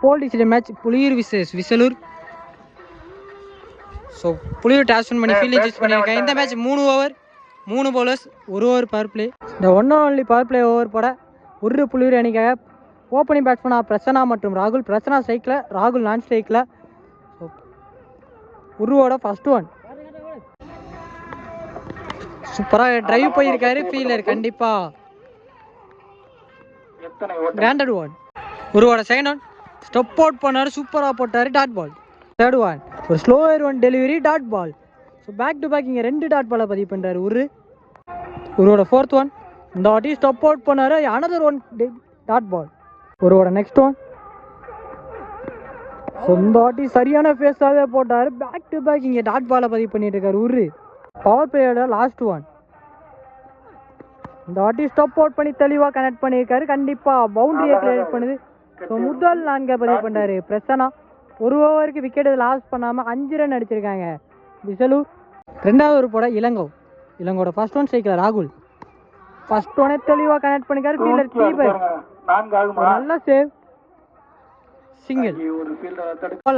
போல் decision match Puliyur versus Visalur. So Puliyur toss பண்ணி fielding choose பண்ணியிருக்கேன். இந்த match 3 over 3 bowlers 1 over power play. இந்த 1 only power play over போட ஒரு புலியூர் அணிக்காக ஓப்பனிங் பேட்ஸ்மேனாக பிரசன்னா மற்றும் ராகுல். பிரசன்னா ஸ்ட்ரைக்கில், ராகுல் நான் ஸ்ட்ரைக்கில். உருவோட ஃபர்ஸ்ட் ஒன் சூப்பராக டிரைவ் போயிருக்காரு ஃபீல்டர். கண்டிப்பாக கிராண்டட் ஒன். உருவோட செகண்ட் ஒன் ஸ்டெப் அவுட் பண்ணார், சூப்பராக போட்டார், டாட் பால். தேர்ட் ஒன் ஒரு slower one delivery, dot ball. So back to back இங்கே 2 டாட் பாலை பதிவு பண்ணுறாரு உருவோட ஃபோர்த் ஒன். இந்த வாட்டி ஸ்டெப் அவுட் பண்ணார், அனதர் ஒன் டாட் பால். உருவோட நெக்ஸ்ட் ஒன். ஸோ இந்த வாட்டி சரியான ஃபேஸாகவே போட்டார், பேக் டு பேக் இங்கே டாட் பாலை பதிவு பண்ணிட்டு இருக்காரு பவர் பிளேயோட லாஸ்ட் ஒன். இந்த வாட்டி ஸ்டெப் அவுட் பண்ணி தெளிவாக கனெக்ட் பண்ணியிருக்காரு, கண்டிப்பாக பவுண்டரியை கிளியர் பண்ணுது. ஸோ முதல் 4 பதிவு பண்ணார் பிரசன்னா. 1 ஓவருக்கு விக்கெட் லாஸ் பண்ணாமல் 5 ரன் அடிச்சிருக்காங்க விசலூர். 2வது ஓவர் போட இளங்கோட ஃபர்ஸ்ட் ஒன் ஸ்ட்ரைக்கில் ராகுல். ஃபர்ஸ்ட் ஒனே தெளிவாக கனெக்ட் பண்ணிக்காரு ஃபீல்டர் கீப்பர். நல்ல save, single.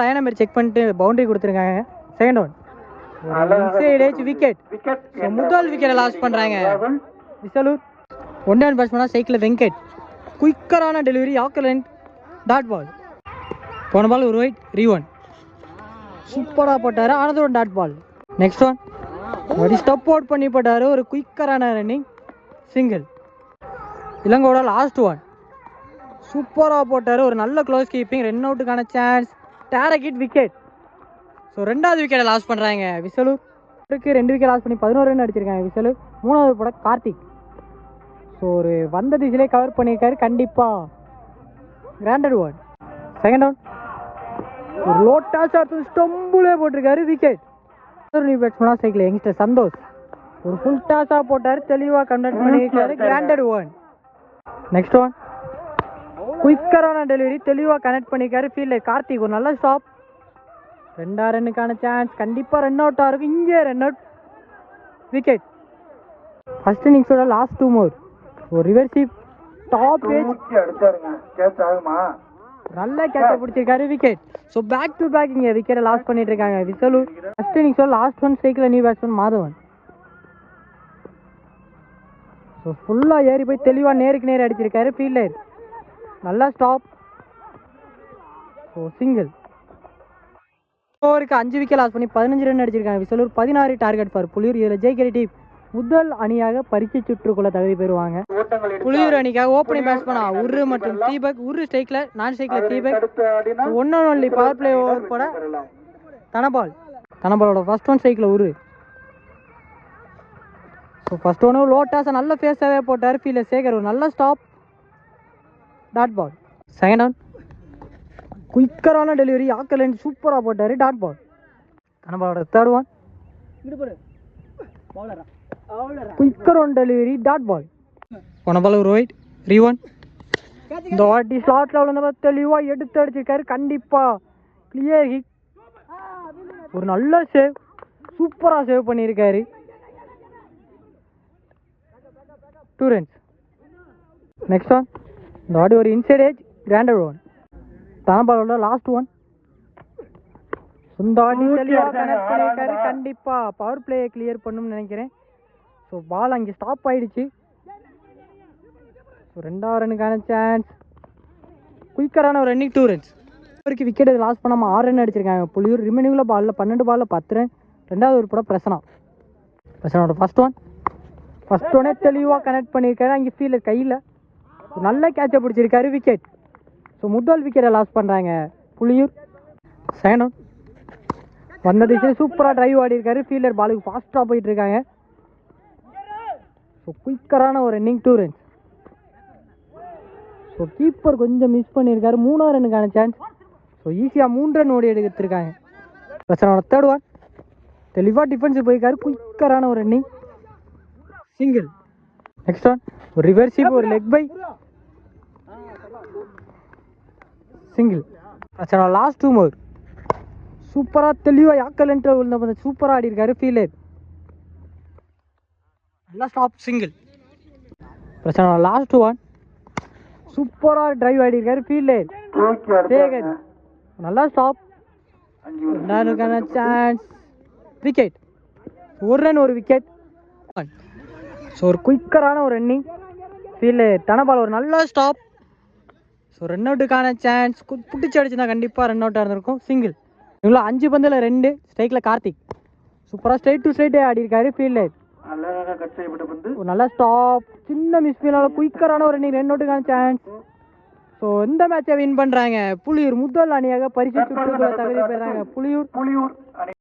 Line number check பண்ணிட்டு பவுண்டரி கொடுத்துருக்காங்க. Second one wicket. முதல் விக்கெட்டை லாஸ் பண்ணுறாங்க விசலூர். 1 ரன் பேட்ஸ்மேனாக சைக்கிள் வெங்கட். குயிக்கரான டெலிவரி, ஆக்கலண்ட், டாட் பால். போன பால் ஒரு ஒயிட், ரீ1 சூப்பராக போட்டார், ஆனது ஒரு டாட் பால். நெக்ஸ்ட் ஒன் ஒரு ஸ்டெப் அவுட் பண்ணி போட்டார், ஒரு குயிக்கரான ரன்னிங், சிங்கிள். இளங்கோட லாஸ்ட் ஒன் சூப்பராக போட்டார், ஒரு நல்ல க்ளோஸ் கீப்பிங், ரன் அவுட்டுக்கான சான்ஸ், டேரகிட் விக்கெட். ஸோ 2வது விக்கெட்டை லாஸ் பண்ணுறாங்க விசலூர். 2 விக்கெட் லாஸ் பண்ணி 11 ரன் அடிச்சிருக்காங்க விசலூர். 3வது போட கார்த்திக். ஸோ ஒரு வந்த திசையிலே கவர் பண்ணியிருக்காரு, கண்டிப்பாக கிராண்டட் ஒன். செகண்ட் ஒன் ஒரு லோ டாஸ் அடுத்து ஸ்டம்புலே போட்டிருக்காரு, விக்கெட். நியூ பேட்ஸ்மேனாக சைக்கிள் யங்ஸ்டர் சந்தோஷ். ஒரு ஃபுல் டாஸாக போட்டார், தெளிவாக கண்டக்ட் பண்ணியிருக்காரு, கிராண்டட் ஒன். நெக்ஸ்ட் ஒன் குயிக்கரான டெலிவரி, தெளிவாக கனெக்ட் பண்ணியிருக்காரு ஃபீல்டர் கார்த்திக். ஒரு நல்ல ஸ்டாப், 2 ரன்னுக்கான சான்ஸ், கண்டிப்பாக ரன் அவுட்டாக இருக்கும். இங்கே ரன் அவுட், விக்கெட். ஃபர்ஸ்ட் இன்னிங்ஸோட லாஸ்ட் 2 மோர். ஒரு ரிவர்சிவ் டாப் ஏஜ் நல்ல கேட்ச பிடிச்சிருக்காரு, wicket. So back to back இங்கே விக்கெட்டை லாஸ் பண்ணிட்டு இருக்காங்க விசலூர். ஃபர்ஸ்ட் இன்னிங்ஸோட லாஸ்ட் ஒன் ஸ்ட்ரைக்கில் நியூ பேட்ஸ்மேன் மாதவன். ஸோ ஃபுல்லாக ஏறி போய் தெளிவாக நேருக்கு நேர் அடிச்சிருக்காரு ஃபீல்டர், நல்லா ஸ்டாப். So single. ஓவருக்கு 5 விக்கெட் லாஸ் பண்ணி 15 ரன் அடிச்சிருக்காங்க விசலூர். 16 target for Puliyur. இதில் ஜெயிக்கிற டீம் முதல் அணியாக பரிசு சுற்றுக்குள்ள தகுதி பெறுவாங்க. புலியூர் அணிக்காக ஓப்பனிங் பேட்ஸ்மேனாக உரு மற்றும் தீபக். உரு ஸ்ட்ரைக்கில், நான் ஸ்ட்ரைக்கில் Deepak. 1 only power play over போட தனபாலோட ஃபர்ஸ்ட் ஒன் ஸ்ட்ரைக்கில் உரு. ஸோ ஃபர்ஸ்ட் ஒன்று லோ டாஸை நல்ல ஃபேஸாகவே போட்டார் ஃபீல்டர் சேகர். ஒரு நல்ல stop, dot ball. Second one குயிக்கரான டெலிவரி, ஆக்கலண்ட் சூப்பராக போட்டார், டாட் பால். தனபாலோட third one quicker one delivery, dot ball. போன பால் ஒரு ஒயிட், ரீ1. இந்த வாட்டி ஸ்லாட்ல விழுந்த தெளிவாக எடுத்து அடிச்சிருக்காரு, கண்டிப்பாக கிளியர் ஹிட். ஒரு நல்ல சேவ், சூப்பராக சேவ் பண்ணியிருக்காரு, 2 ரன்ஸ். நெக்ஸ்ட் ஒன் இந்த வாட்டி ஒரு இன்சைட் ஏஜ், கிராண்டட் ஒன். தனபாலோட லாஸ்ட் ஒன். இந்த வாட்டி தெளிவாக கனெக்ட் பண்ணியிருக்காரு, கண்டிப்பாக பவர் பிளேயை கிளியர் பண்ணும்னு நினைக்கிறேன். ஸோ பால் அங்கே ஸ்டாப் ஆகிடுச்சு. ஸோ 2வது ரன்னுக்கான சான்ஸ், குயிக்கரான ஒரு ரன்னிங், 2 ரன்ஸ். அவருக்கு விக்கெட் லாஸ் பண்ணாமல் 6 ரன் அடிச்சிருக்காங்க புலியூர். ரிமைனிங்கில் பாலில் 12 பாலில் 10 ரன். 2வது ஒரு போட பிரசனாவோட ஃபர்ஸ்ட் ஒன்னே தெளிவாக கனெக்ட் பண்ணியிருக்காரு, அங்கே ஃபீல்டர் கையில் நல்ல கேட்சை பிடிச்சிருக்காரு, விக்கெட். ஸோ முதல் விக்கெட்டை லாஸ் பண்ணுறாங்க புலியூர். செகண்ட் ஒன் வந்த திசையில் சூப்பராக டிரைவ் ஆடி இருக்காரு ஃபீல்டர், பாலுக்கு ஃபாஸ்ட்டாக போயிட்டு இருக்காங்க. ஸோ குயிக்கரான ஒரு ரன்னிங், 2 ரன்ஸ். ஸோ கீப்பர் கொஞ்சம் மிஸ் பண்ணியிருக்காரு, 3வது ரன்னுக்கான சான்ஸ். ஸோ ஈஸியாக 3 ரன் ஓடி எடுத்துருக்காங்க. பிரச்சனோட தேர்ட் ஒன் தெளிவாக டிஃபென்ஸில் போயிருக்காரு, குயிக்கரான ஒரு ரன்னிங், சிங்கிள். நெக்ஸ்ட் ஒன் ஒரு ரிவர்சிவ், ஒரு லெக் பை, சிங்கிள். பிரச்சனை லாஸ்ட் 2 மோர். சூப்பராக தெளிவாக யாக்கலன்ட்டு விழுந்த சூப்பராக ஆடி இருக்காரு ஃபீல்டர், நல்லா ஸ்டாப், சிங்கிள். பிரச்சனை லாஸ்ட் ஒன் சூப்பராக டிரைவ் ஆடி இருக்காரு ஃபீல்டர், சேகர் நல்லா ஸ்டாப். ரெண்டாவதுக்கான சான்ஸ், விக்கெட். ஒரு ரன் ஒரு விக்கெட். ஸோ ஒரு குயிக்கரான ஒரு ரன்னிங் ஃபீல்டு. தனபால் ஒரு நல்ல ஸ்டாப். ஸோ ரன் அவுட்டுக்கான சான்ஸ். புட்டிச்சு அடிச்சுனா கண்டிப்பாக ரன் அவுட்டாக இருந்திருக்கும். சிங்கிள். இவ்வளோ 5 பந்தில் 2 ஸ்ட்ரைக்கில் கார்த்திக் சூப்பராக ஸ்ட்ரைட் டு ஸ்ட்ரைட்டே ஆடி இருக்காரு ஃபீல்டு. ஒரு நல்ல ஸ்டாப். சின்ன மிஸ் ஃபீல்டால் குயிக்கரான ஒரு ரன்னிங். ரன் அவுட்டுக்கான சான்ஸ். ஸோ இந்த மேட்சை வின் பண்ணுறாங்க புலியூர். முதல் அணியாக பரிசு சுற்றுக்குள்ள தகுதி பெறாங்க புலியூர்.